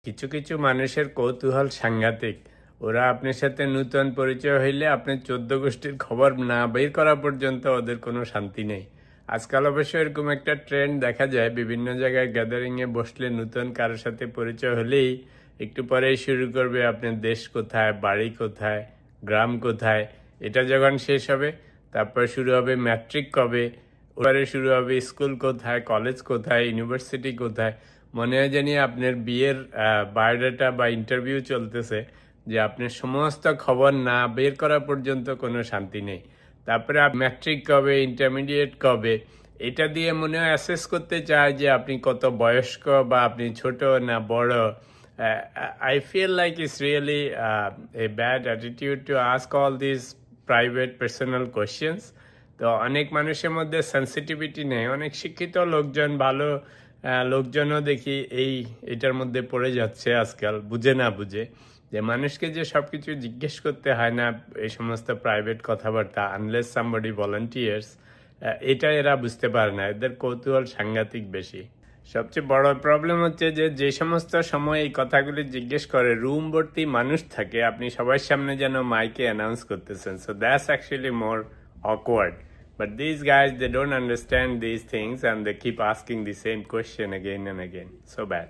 কিছু কিছু মানুষের কৌতূহল সাংঘাতিক। ওরা আপনার সাথে নূতন পরিচয় হইলে আপনি 14 গোষ্ঠীর খবর না বের করা পর্যন্ত ওদের কোনো শান্তি নেই। আজকাল অবশ্য এরকম একটা ট্রেন্ড দেখা যায়, বিভিন্ন জায়গায় গ্যাদারিংয়ে বসলে নূতন কারোর সাথে পরিচয় হলেই একটু পরেই শুরু করবে আপনার দেশ কোথায়, বাড়ি কোথায়, গ্রাম কোথায়। এটা যখন শেষ হবে তারপর শুরু হবে ম্যাট্রিক কবে, ওবারে শুরু হবে স্কুল কোথায়, কলেজ কোথায়, ইউনিভার্সিটি কোথায়। মনে হয় জানি আপনার বিয়ের বায়োডাটা বা ইন্টারভিউ চলতেছে, যে আপনার সমস্ত খবর না বের করা পর্যন্ত কোনো শান্তি নেই। তারপরে ম্যাট্রিক কবে, ইন্টারমিডিয়েট কবে, এটা দিয়ে মনে হয় অ্যাসেস করতে চায় যে আপনি কত বয়স্ক বা আপনি ছোট না বড়। I feel like it's really a bad attitude to ask all this private personal questions. তো অনেক মানুষের মধ্যে সেন্সিটিভিটি নেই। অনেক শিক্ষিত লোকজন, ভালো লোকজনও দেখি এটার মধ্যে পড়ে যাচ্ছে আজকাল, বুঝে না বুঝে, যে মানুষকে যে সবকিছু জিজ্ঞেস করতে হয় না এই সমস্ত প্রাইভেট কথাবার্তা, আনলেস সামবডি ভলান্টিয়ার্স, এটা এরা বুঝতে পারে না। এদের কৌতূহল সাংঘাতিক বেশি। সবচেয়ে বড় প্রবলেম হচ্ছে যে যে সমস্ত সময় এই কথাগুলি জিজ্ঞেস করে রুম ভর্তি মানুষ থাকে, আপনি সবার সামনে যেন মাইকে অ্যানাউন্স করতেছেন। So that's actually more awkward. But these guys, they don't understand these things and they keep asking the same question again and again. So bad.